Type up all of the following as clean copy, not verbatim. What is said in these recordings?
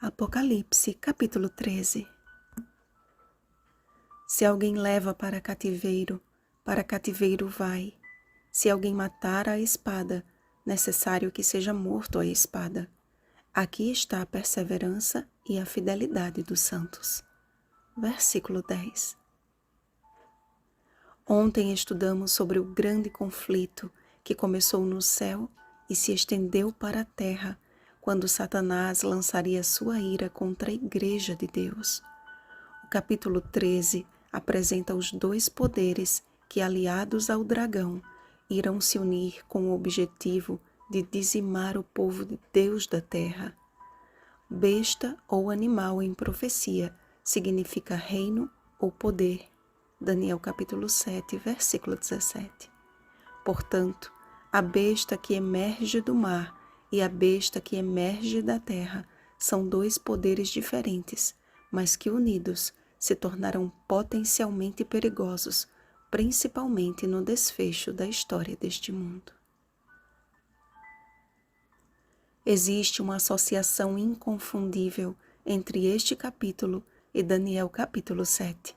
Apocalipse, capítulo 13. Se alguém leva para cativeiro vai. Se alguém matar a espada, necessário que seja morto a espada. Aqui está a perseverança e a fidelidade dos santos. Versículo 10. Ontem estudamos sobre o grande conflito que começou no céu e se estendeu para a terra, quando Satanás lançaria sua ira contra a Igreja de Deus. O capítulo 13 apresenta os dois poderes que, aliados ao dragão, irão se unir com o objetivo de dizimar o povo de Deus da terra. Besta ou animal em profecia significa reino ou poder. Daniel capítulo 7, versículo 17. Portanto, a besta que emerge do mar e a besta que emerge da terra são dois poderes diferentes, mas que unidos se tornarão potencialmente perigosos, principalmente no desfecho da história deste mundo. Existe uma associação inconfundível entre este capítulo e Daniel capítulo 7.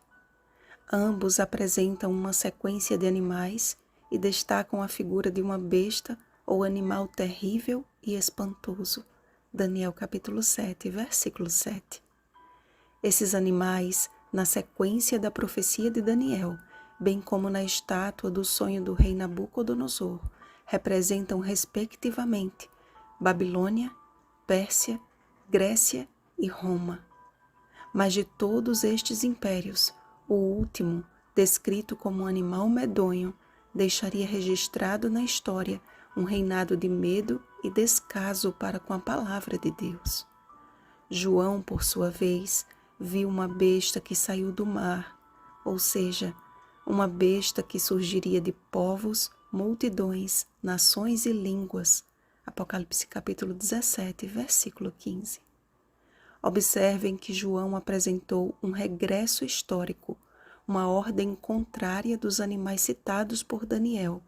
Ambos apresentam uma sequência de animais e destacam a figura de uma besta ou animal terrível e espantoso. Daniel capítulo 7, versículo 7. Esses animais, na sequência da profecia de Daniel, bem como na estátua do sonho do rei Nabucodonosor, representam respectivamente Babilônia, Pérsia, Grécia e Roma. Mas de todos estes impérios, o último, descrito como um animal medonho, deixaria registrado na história um reinado de medo e descaso para com a palavra de Deus. João, por sua vez, viu uma besta que saiu do mar, ou seja, uma besta que surgiria de povos, multidões, nações e línguas. Apocalipse capítulo 17, versículo 15. Observem que João apresentou um regresso histórico, uma ordem contrária dos animais citados por Daniel,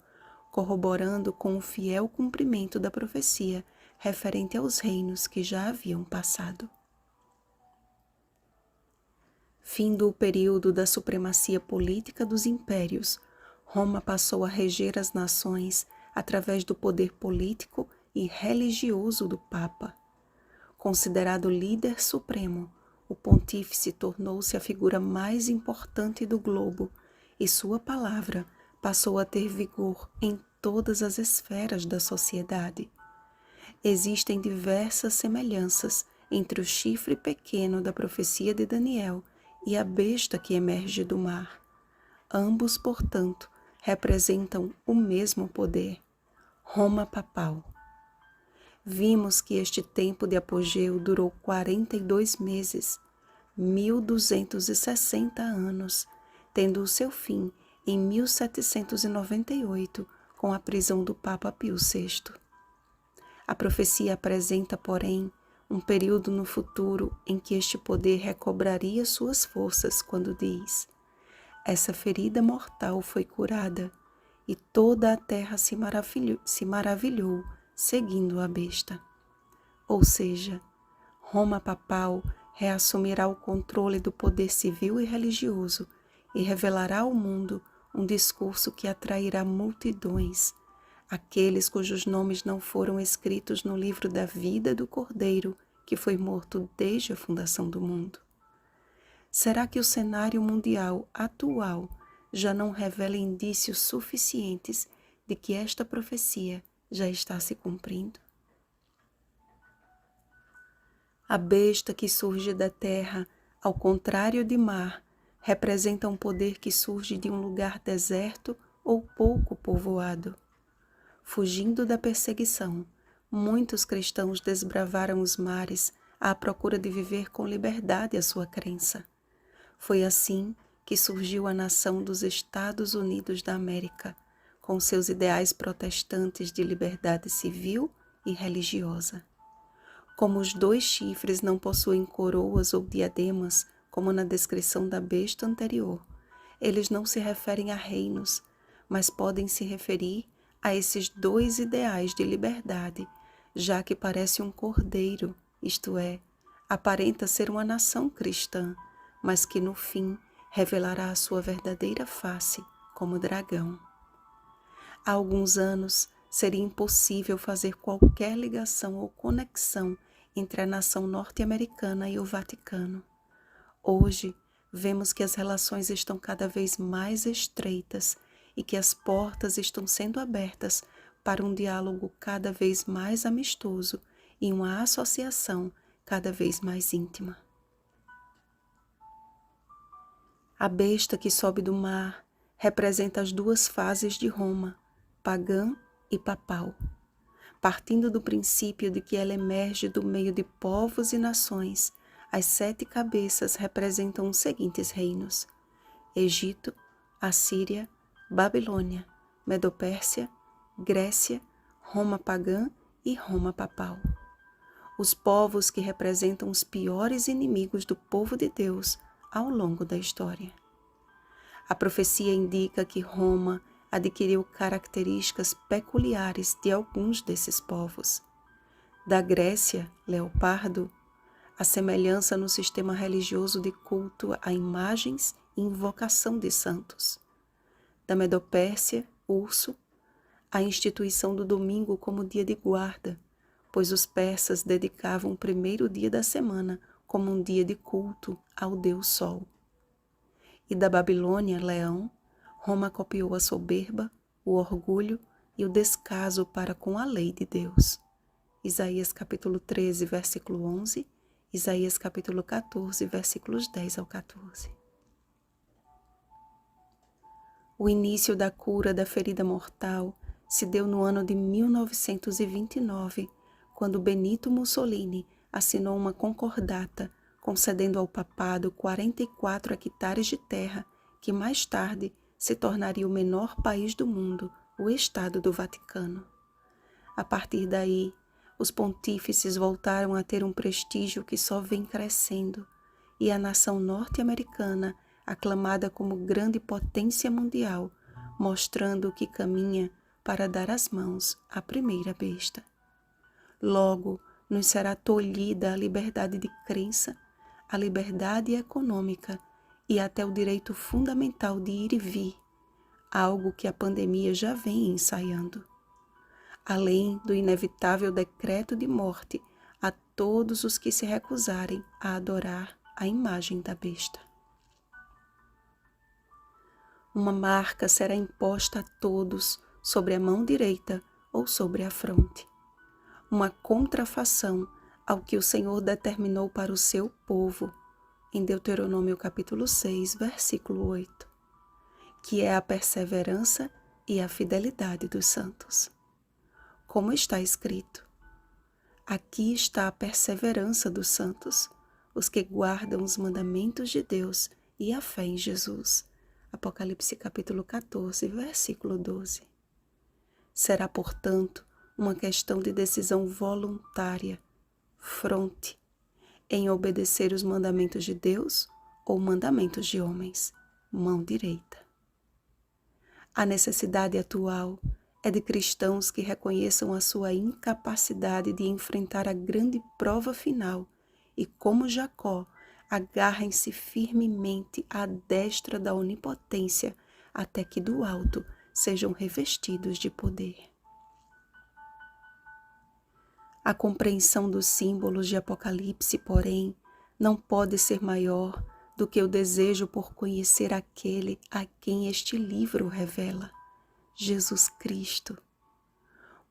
corroborando com o fiel cumprimento da profecia referente aos reinos que já haviam passado. Fim do período da supremacia política dos impérios, Roma passou a reger as nações através do poder político e religioso do Papa. Considerado líder supremo, o pontífice tornou-se a figura mais importante do globo e sua palavra passou a ter vigor em todas as esferas da sociedade. Existem diversas semelhanças entre o chifre pequeno da profecia de Daniel e a besta que emerge do mar. Ambos, portanto, representam o mesmo poder, Roma papal. Vimos que este tempo de apogeu durou 42 meses, 1260 anos, tendo o seu fim em 1798 com a prisão do Papa Pio VI. A profecia apresenta, porém, um período no futuro em que este poder recobraria suas forças quando diz: essa ferida mortal foi curada e toda a terra se maravilhou seguindo a besta. Ou seja, Roma papal reassumirá o controle do poder civil e religioso e revelará ao mundo um discurso que atrairá multidões, aqueles cujos nomes não foram escritos no livro da vida do Cordeiro, que foi morto desde a fundação do mundo. Será que o cenário mundial atual já não revela indícios suficientes de que esta profecia já está se cumprindo? A besta que surge da terra, ao contrário de mar, representa um poder que surge de um lugar deserto ou pouco povoado. Fugindo da perseguição, muitos cristãos desbravaram os mares à procura de viver com liberdade a sua crença. Foi assim que surgiu a nação dos Estados Unidos da América, com seus ideais protestantes de liberdade civil e religiosa. Como os dois chifres não possuem coroas ou diademas, como na descrição da besta anterior, eles não se referem a reinos, mas podem se referir a esses dois ideais de liberdade, já que parece um cordeiro, isto é, Aparenta ser uma nação cristã, mas que no fim revelará a sua verdadeira face como dragão. Há alguns anos seria impossível fazer qualquer ligação ou conexão entre a nação norte-americana e o Vaticano. Hoje, vemos que as relações estão cada vez mais estreitas e que as portas estão sendo abertas para um diálogo cada vez mais amistoso e uma associação cada vez mais íntima. A besta que sobe do mar representa as duas fases de Roma, pagã e papal, partindo do princípio de que ela emerge do meio de povos e nações. As 7 cabeças representam os seguintes reinos: Egito, Assíria, Babilônia, Medopérsia, Grécia, Roma pagã e Roma papal. Os povos que representam os piores inimigos do povo de Deus ao longo da história. A profecia indica que Roma adquiriu características peculiares de alguns desses povos. Da Grécia, leopardo, a semelhança no sistema religioso de culto a imagens e invocação de santos. Da Medopérsia, urso, a instituição do domingo como dia de guarda, pois os persas dedicavam o primeiro dia da semana como um dia de culto ao Deus Sol. E da Babilônia, leão, Roma copiou a soberba, o orgulho e o descaso para com a lei de Deus. Isaías capítulo 13, versículo 11, Isaías capítulo 14, versículos 10 ao 14. O início da cura da ferida mortal se deu no ano de 1929, quando Benito Mussolini assinou uma concordata concedendo ao papado 44 hectares de terra, que mais tarde se tornaria o menor país do mundo, o Estado do Vaticano. A partir daí, os pontífices voltaram a ter um prestígio que só vem crescendo, e a nação norte-americana, aclamada como grande potência mundial, mostrando que caminha para dar as mãos à primeira besta. Logo, nos será tolhida a liberdade de crença, a liberdade econômica e até o direito fundamental de ir e vir, algo que a pandemia já vem ensaiando. Além do inevitável decreto de morte a todos os que se recusarem a adorar a imagem da besta. Uma marca será imposta a todos sobre a mão direita ou sobre a fronte. Uma contrafação ao que o Senhor determinou para o seu povo, em Deuteronômio capítulo 6, versículo 8, que é a perseverança e a fidelidade dos santos. Como está escrito: aqui está a perseverança dos santos, os que guardam os mandamentos de Deus e a fé em Jesus. Apocalipse capítulo 14, versículo 12. Será, portanto, uma questão de decisão voluntária, fronte, em obedecer os mandamentos de Deus ou mandamentos de homens, mão direita. A necessidade atual é de cristãos que reconheçam a sua incapacidade de enfrentar a grande prova final e, como Jacó, agarrem-se firmemente à destra da onipotência até que do alto sejam revestidos de poder. A compreensão dos símbolos de Apocalipse, porém, não pode ser maior do que o desejo por conhecer aquele a quem este livro revela, Jesus Cristo.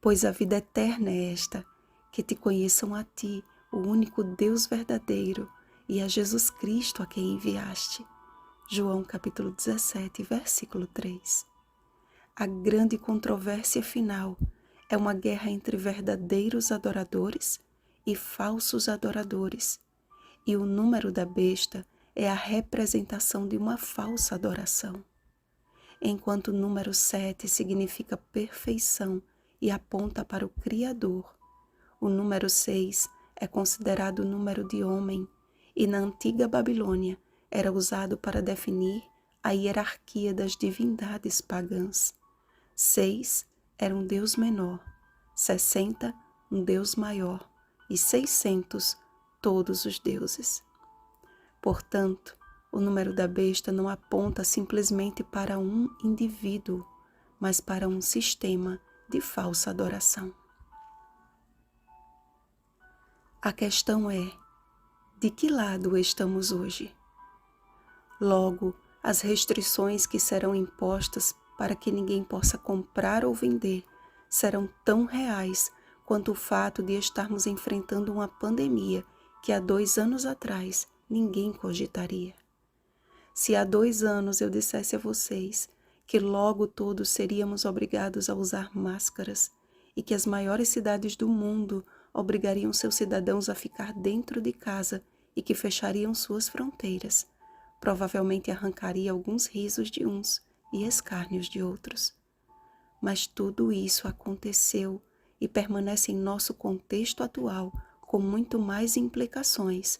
Pois a vida eterna é esta, que te conheçam a ti, o único Deus verdadeiro, e a Jesus Cristo a quem enviaste. João capítulo 17, versículo 3. A grande controvérsia final é uma guerra entre verdadeiros adoradores e falsos adoradores, e o número da besta é a representação de uma falsa adoração. Enquanto o número 7 significa perfeição e aponta para o Criador, o número 6 é considerado o número de homem e na antiga Babilônia era usado para definir a hierarquia das divindades pagãs. 6 era um deus menor, 60 um deus maior e 600 todos os deuses. Portanto, o número da besta não aponta simplesmente para um indivíduo, mas para um sistema de falsa adoração. A questão é: de que lado estamos hoje? Logo, as restrições que serão impostas para que ninguém possa comprar ou vender serão tão reais quanto o fato de estarmos enfrentando uma pandemia que há 2 anos atrás ninguém cogitaria. Se há 2 anos eu dissesse a vocês que logo todos seríamos obrigados a usar máscaras e que as maiores cidades do mundo obrigariam seus cidadãos a ficar dentro de casa e que fechariam suas fronteiras, provavelmente arrancaria alguns risos de uns e escárnios de outros. Mas tudo isso aconteceu e permanece em nosso contexto atual com muito mais implicações,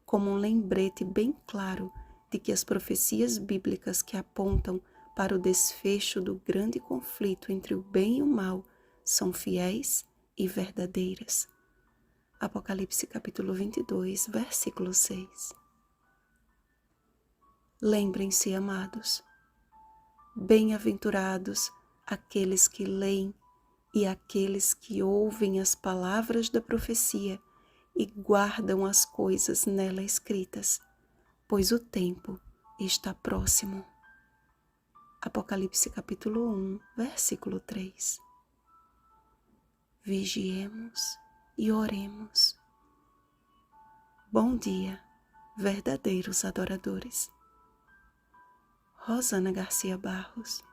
como um lembrete bem claro de que as profecias bíblicas que apontam para o desfecho do grande conflito entre o bem e o mal são fiéis e verdadeiras. Apocalipse capítulo 22, versículo 6. Lembrem-se, amados, bem-aventurados aqueles que leem e aqueles que ouvem as palavras da profecia e guardam as coisas nela escritas, pois o tempo está próximo. Apocalipse capítulo 1, versículo 3. Vigiemos e oremos. Bom dia, verdadeiros adoradores. Rosana Garcia Barros.